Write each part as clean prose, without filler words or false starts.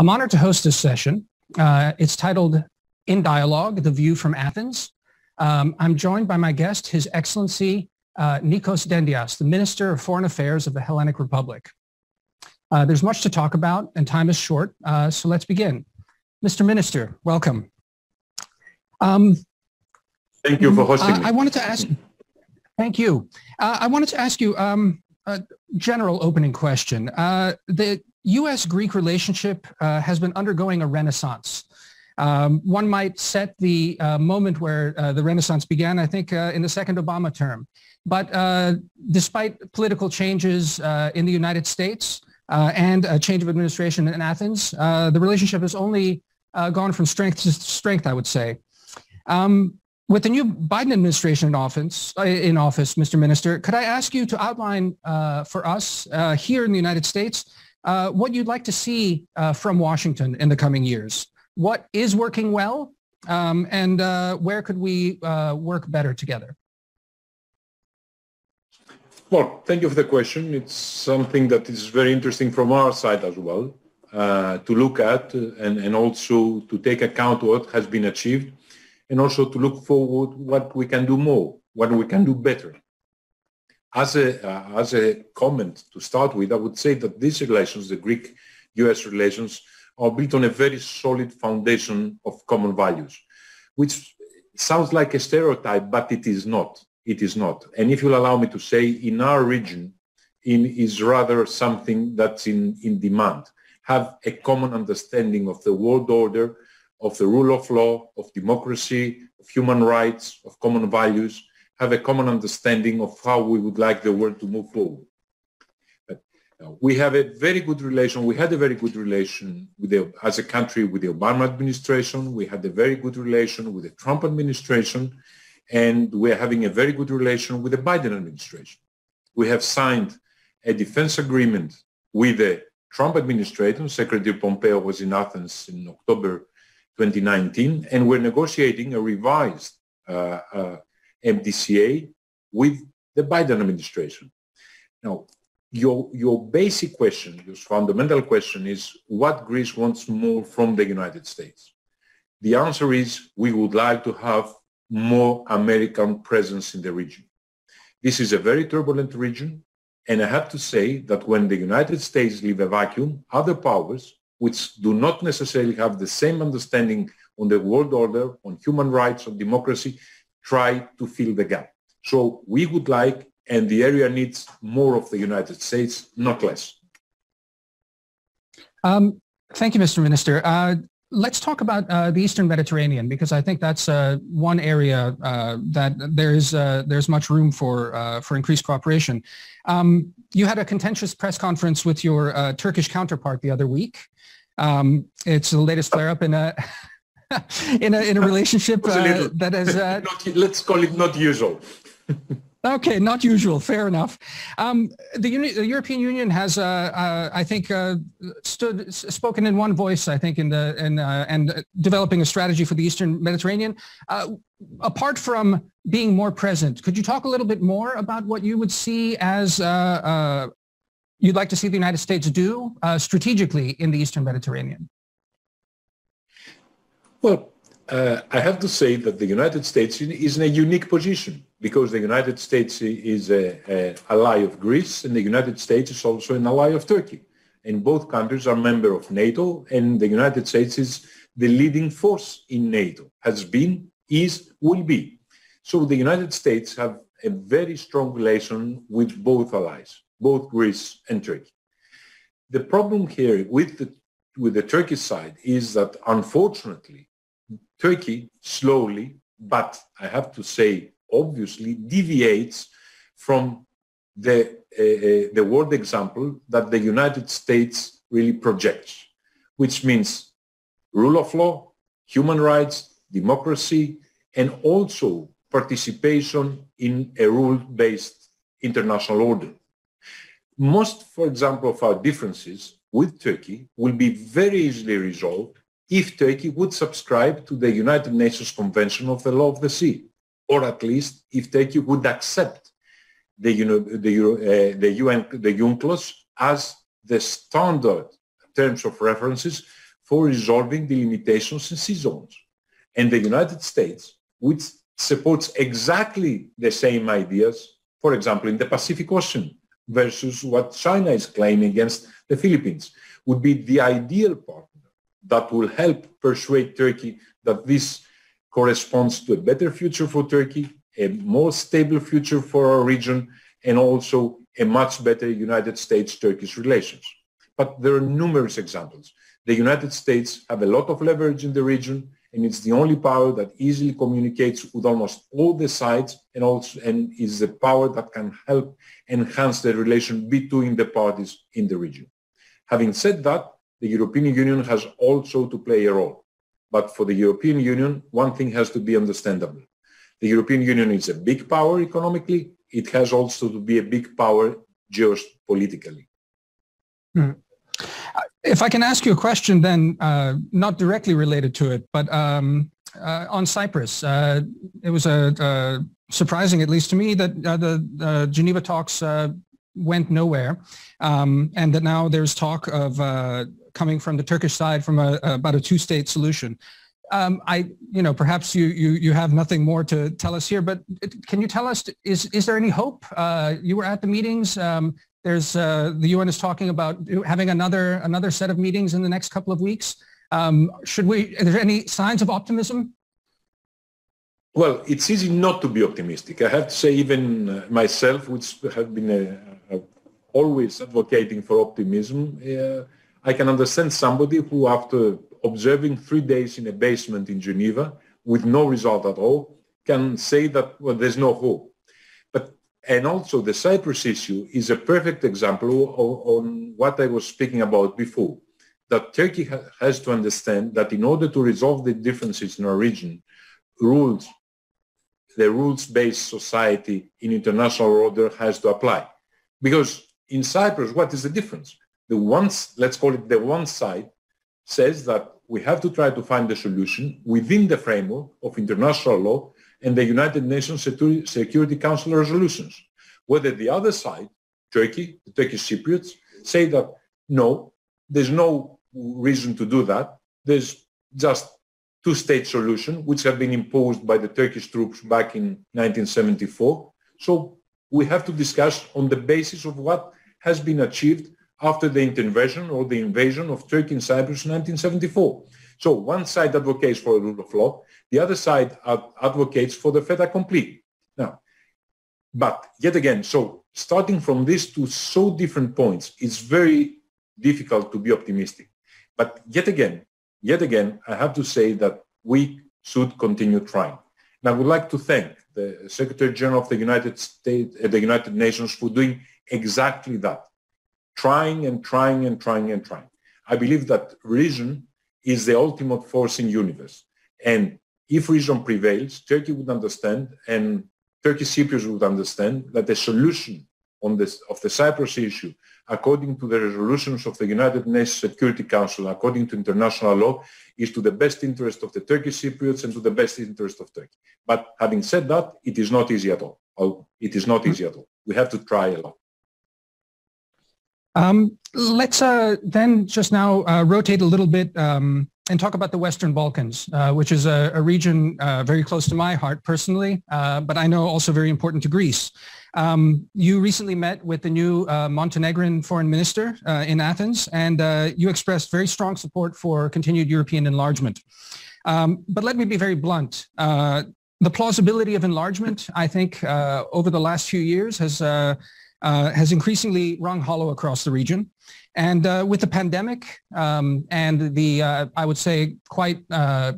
I'm honored to host this session. It's titled In Dialogue, The View from Athens. I'm joined by my guest, His Excellency Nikos Dendyias, the Minister of Foreign Affairs of the Hellenic Republic. There's much to talk about and time is short, so let's begin. Mr. Minister, welcome. Thank you for hosting me. I wanted to ask, thank you. I wanted to ask you a general opening question. The U.S.-Greek relationship has been undergoing a renaissance. One might set the moment where the Renaissance began, I think, in the second Obama term. But despite political changes in the United States and a change of administration in Athens, the relationship has only gone from strength to strength, I would say. With the new Biden administration in office, Mr. Minister, could I ask you to outline for us here in the United States what you'd like to see from Washington in the coming years? What is working well, and where could we work better together? Well, thank you for the question. It's something that is very interesting from our side as well, to look at and also to take account of what has been achieved, and also to look forward what we can do more, what we can do better. As a comment to start with, I would say that these relations, the Greek-US relations, are built on a very solid foundation of common values, which sounds like a stereotype, but it is not. It is not. And if you'll allow me to say, in our region, is rather something that's in demand. Have a common understanding of the world order, of the rule of law, of democracy, of human rights, of common values, have a common understanding of how we would like the world to move forward. We have a very good relation. We had a very good relation as a country with the Obama administration. We had a very good relation with the Trump administration, and we're having a very good relation with the Biden administration. We have signed a defense agreement with the Trump administration. Secretary Pompeo was in Athens in October 2019, and we're negotiating a revised MDCA with the Biden administration. Now, your basic question, your fundamental question is what Greece wants more from the United States. The answer is we would like to have more American presence in the region. This is a very turbulent region, and I have to say that when the United States leave a vacuum, other powers, which do not necessarily have the same understanding on the world order, on human rights, on democracy, try to fill the gap. So we would like, and the area needs, more of the United States, not less. Thank you, Mr. Minister. Let's talk about the Eastern Mediterranean, because I think that's one area that there's much room for increased cooperation. You had a contentious press conference with your Turkish counterpart the other week. It's the latest flare-up in a in a relationship that is let's call it not usual. Okay, not usual. Fair enough. The European Union has, I think, spoken in one voice. I think and developing a strategy for the Eastern Mediterranean. Apart from being more present, could you talk a little bit more about what you would see as you'd like to see the United States do strategically in the Eastern Mediterranean? Well, I have to say that the United States is in a unique position because the United States is an ally of Greece and the United States is also an ally of Turkey. And both countries are members of NATO, and the United States is the leading force in NATO, has been, is, will be. So the United States have a very strong relation with both allies, both Greece and Turkey. The problem here with the Turkish side is that, unfortunately, Turkey slowly, but I have to say obviously, deviates from the world example that the United States really projects, which means rule of law, human rights, democracy, and also participation in a rule-based international order. Most, for example, of our differences with Turkey will be very easily resolved if Turkey would subscribe to the United Nations Convention of the Law of the Sea, or at least if Turkey would accept the UNCLOS as the standard terms of references for resolving the limitations in sea zones. And the United States, which supports exactly the same ideas, for example, in the Pacific Ocean, versus what China is claiming against the Philippines, would be the ideal partner that will help persuade Turkey that this corresponds to a better future for Turkey, a more stable future for our region, and also a much better United States-Turkish relations. But there are numerous examples. The United States have a lot of leverage in the region, and it's the only power that easily communicates with almost all the sides, and is the power that can help enhance the relation between the parties in the region. Having said that, the European Union has also to play a role. But for the European Union, one thing has to be understandable. The European Union is a big power economically. It has also to be a big power geopolitically. If I can ask you a question then, not directly related to it, but on Cyprus, it was surprising, at least to me, that the Geneva talks went nowhere, and that now there's talk of coming from the Turkish side from about a two-state solution. Perhaps you have nothing more to tell us here, but can you tell us, is there any hope? You were at the meetings. The UN is talking about having another set of meetings in the next couple of weeks. Are there any signs of optimism? Well, it's easy not to be optimistic. I have to say, even myself, which have been always advocating for optimism, I can understand somebody who, after observing 3 days in a basement in Geneva with no result at all, can say that, well, there's no hope. And also the Cyprus issue is a perfect example on what I was speaking about before, that Turkey has to understand that in order to resolve the differences in our region, the rules-based society in international order has to apply. Because in Cyprus, what is the difference? Let's call it the one side, says that we have to try to find a solution within the framework of international law and the United Nations Security Council resolutions. Whether the other side, Turkey, the Turkish Cypriots, say that no, there's no reason to do that. There's just two-state solution, which have been imposed by the Turkish troops back in 1974. So we have to discuss on the basis of what has been achieved after the intervention or the invasion of Turkey in Cyprus in 1974. So one side advocates for the rule of law, the other side advocates for the fait accompli. Now, but yet again, so starting from these two so different points, it's very difficult to be optimistic. But yet again, I have to say that we should continue trying. And I would like to thank the Secretary General of the United States, the United Nations, for doing exactly that, trying and trying and trying and trying. I believe that reason is the ultimate force in the universe. And if reason prevails, Turkey would understand, and Turkish Cypriots would understand, that the solution of the Cyprus issue, according to the resolutions of the United Nations Security Council, according to international law, is to the best interest of the Turkish Cypriots and to the best interest of Turkey. But having said that, it is not easy at all. It is not easy at all. We have to try a lot. Let's then just now rotate a little bit and talk about the Western Balkans, which is a region very close to my heart personally, but I know also very important to Greece. You recently met with the new Montenegrin foreign minister in Athens, and you expressed very strong support for continued European enlargement. But let me be very blunt. The plausibility of enlargement, I think, over the last few years has increasingly rung hollow across the region. And with the pandemic and the, I would say, quite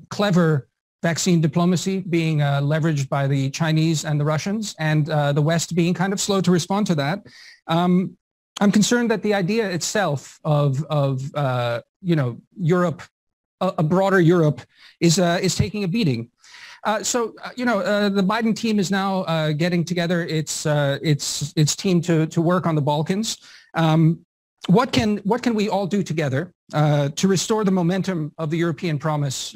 clever vaccine diplomacy being leveraged by the Chinese and the Russians, and the West being kind of slow to respond to that, I'm concerned that the idea itself of Europe, a broader Europe, is taking a beating. The Biden team is now getting together its team to work on the Balkans. What can we all do together to restore the momentum of the European promise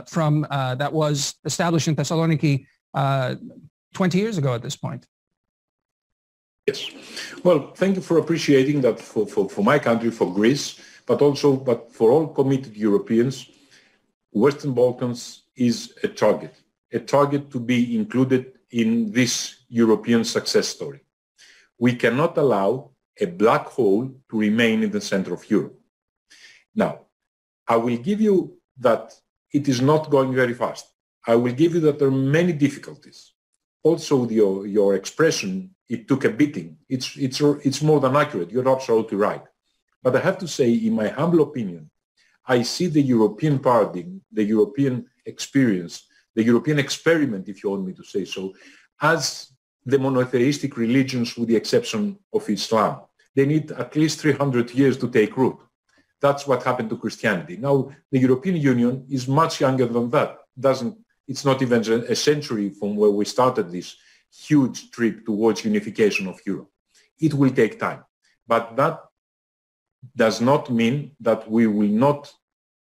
from that was established in Thessaloniki 20 years ago at this point? Yes. Well, thank you for appreciating that for my country, for Greece. but for all committed Europeans, Western Balkans is a target to be included in this European success story. We cannot allow a black hole to remain in the center of Europe. Now, I will give you that it is not going very fast. I will give you that there are many difficulties. Also, your expression, it took a beating. It's more than accurate. You're absolutely right. But I have to say, in my humble opinion, I see the European paradigm, the European experience, the European experiment, if you want me to say so, as the monotheistic religions with the exception of Islam. They need at least 300 years to take root. That's what happened to Christianity. Now, the European Union is much younger than that. It's not even a century from where we started this huge trip towards unification of Europe. It will take time. But that does not mean that we will not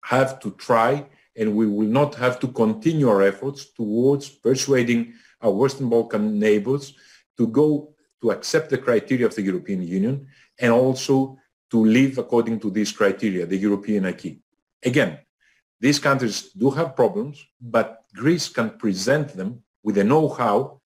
have to try and we will not have to continue our efforts towards persuading our Western Balkan neighbors to accept the criteria of the European Union and also to live according to these criteria, the European acquis. Again, these countries do have problems, but Greece can present them with a know-how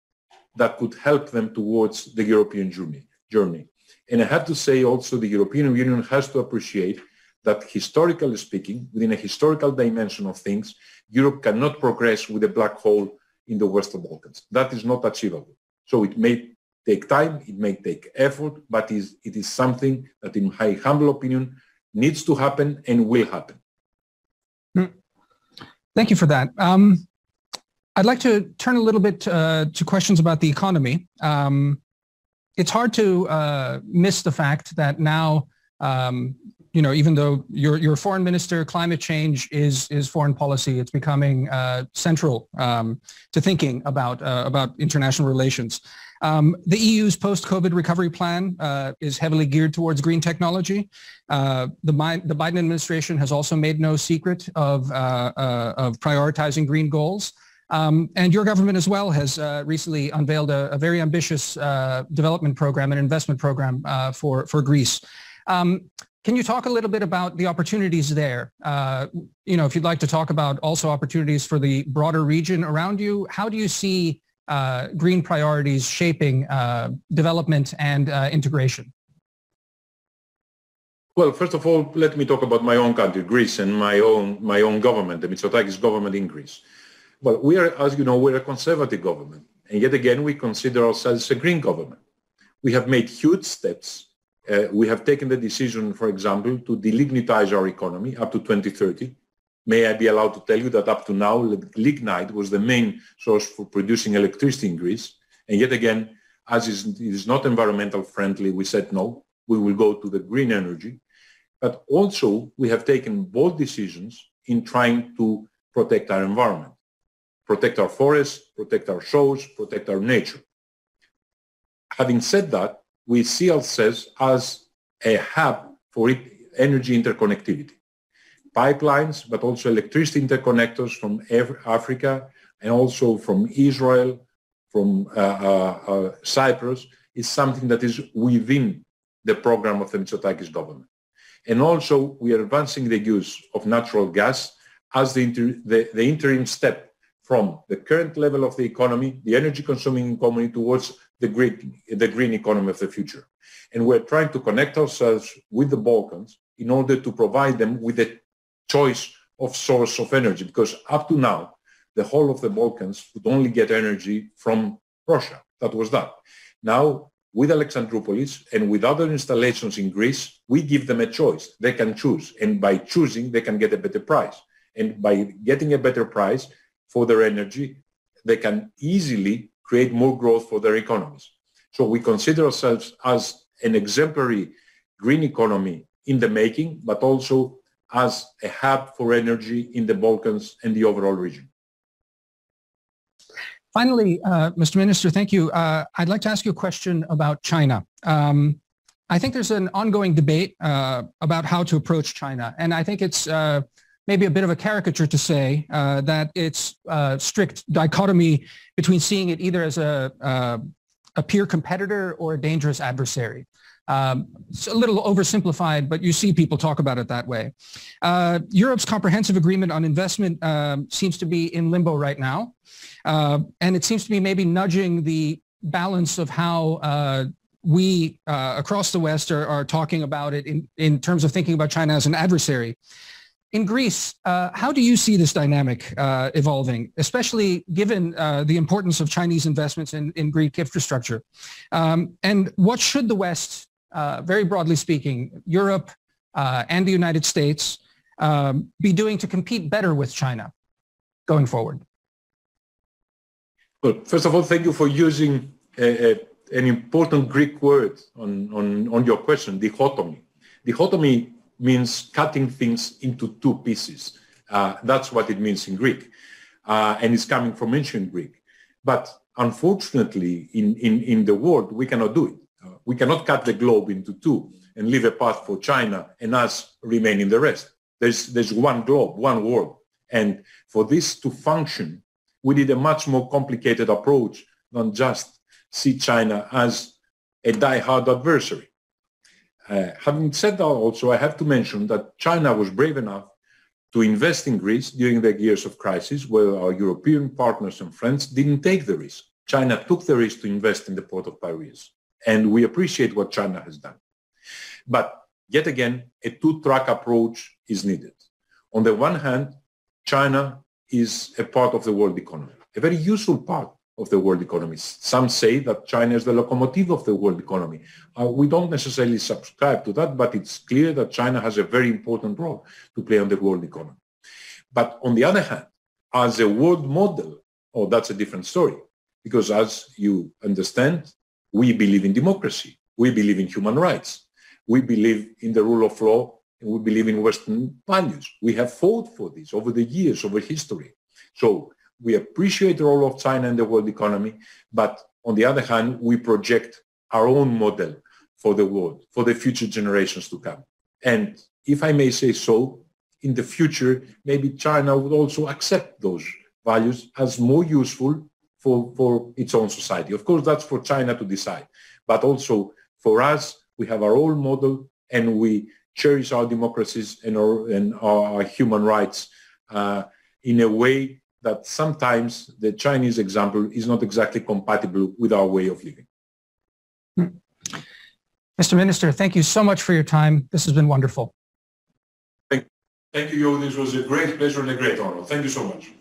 that could help them towards the European journey. And I have to say also the European Union has to appreciate that historically speaking, within a historical dimension of things, Europe cannot progress with a black hole in the Western Balkans. That is not achievable. So it may take time, it may take effort, but it is something that in my humble opinion needs to happen and will happen. Thank you for that. I'd like to turn a little bit to questions about the economy. It's hard to miss the fact that now, even though your foreign minister, climate change is foreign policy, it's becoming central to thinking about international relations. The EU's post-COVID recovery plan is heavily geared towards green technology. The Biden administration has also made no secret of prioritizing green goals. And your government as well has recently unveiled a very ambitious development program and investment program for Greece. Can you talk a little bit about the opportunities there? If you'd like to talk about also opportunities for the broader region around you, how do you see green priorities shaping development and integration? Well, first of all, let me talk about my own country, Greece, and my own government, the Mitsotakis government in Greece. Well, we are, as you know, we're a conservative government, and yet again, we consider ourselves a green government. We have made huge steps. We have taken the decision, for example, to delignitize our economy up to 2030. May I be allowed to tell you that up to now, lignite was the main source for producing electricity in Greece. And yet again, as it is not environmental friendly, we said no, we will go to the green energy. But also, we have taken bold decisions in trying to protect our environment, protect our forests, protect our shores, protect our nature. Having said that, we see ourselves as a hub for energy interconnectivity. Pipelines, but also electricity interconnectors from Africa and also from Israel, from Cyprus, is something that is within the program of the Mitsotakis government. And also, we are advancing the use of natural gas as the interim step from the current level of the economy, the energy-consuming economy, towards the green economy of the future. And we're trying to connect ourselves with the Balkans in order to provide them with a choice of source of energy, because up to now, the whole of the Balkans would only get energy from Russia. That was that. Now, with Alexandroupolis and with other installations in Greece, we give them a choice. They can choose. And by choosing, they can get a better price. And by getting a better price for their energy, they can easily create more growth for their economies. So we consider ourselves as an exemplary green economy in the making, but also as a hub for energy in the Balkans and the overall region. Finally, Mr. Minister, thank you. I'd like to ask you a question about China. I think there's an ongoing debate about how to approach China, and I think it's maybe a bit of a caricature to say that it's a strict dichotomy between seeing it either as a peer competitor or a dangerous adversary. It's a little oversimplified, but you see people talk about it that way. Europe's comprehensive agreement on investment seems to be in limbo right now. And it seems to be maybe nudging the balance of how we across the West are talking about it in terms of thinking about China as an adversary. In Greece, how do you see this dynamic evolving, especially given the importance of Chinese investments in Greek infrastructure? And what should the West, very broadly speaking, Europe and the United States, be doing to compete better with China going forward? Well, first of all, thank you for using an important Greek word on your question, dichotomy. Dichotomy means cutting things into two pieces. That's what it means in Greek. And it's coming from ancient Greek. But unfortunately, in the world, we cannot do it. We cannot cut the globe into two and leave a path for China and us remain in the rest. There's one globe, one world. And for this to function, we need a much more complicated approach than just see China as a die-hard adversary. Having said that also, I have to mention that China was brave enough to invest in Greece during the years of crisis where our European partners and friends didn't take the risk. China took the risk to invest in the port of Piraeus. And we appreciate what China has done. But yet again, a two-track approach is needed. On the one hand, China is a part of the world economy, a very useful part of the world economy. Some say that China is the locomotive of the world economy. We don't necessarily subscribe to that, but it's clear that China has a very important role to play on the world economy. But on the other hand, as a world model, that's a different story. Because as you understand, we believe in democracy. We believe in human rights. We believe in the rule of law, and we believe in Western values. We have fought for this over the years, over history. So we appreciate the role of China in the world economy, but on the other hand, we project our own model for the world, for the future generations to come. And if I may say so, in the future, maybe China would also accept those values as more useful for its own society. Of course, that's for China to decide. But also for us, we have our own model and we cherish our democracies and our human rights in a way that sometimes the Chinese example is not exactly compatible with our way of living. Mr. Minister, thank you so much for your time. This has been wonderful. Thank you. This was a great pleasure and a great honor. Thank you so much.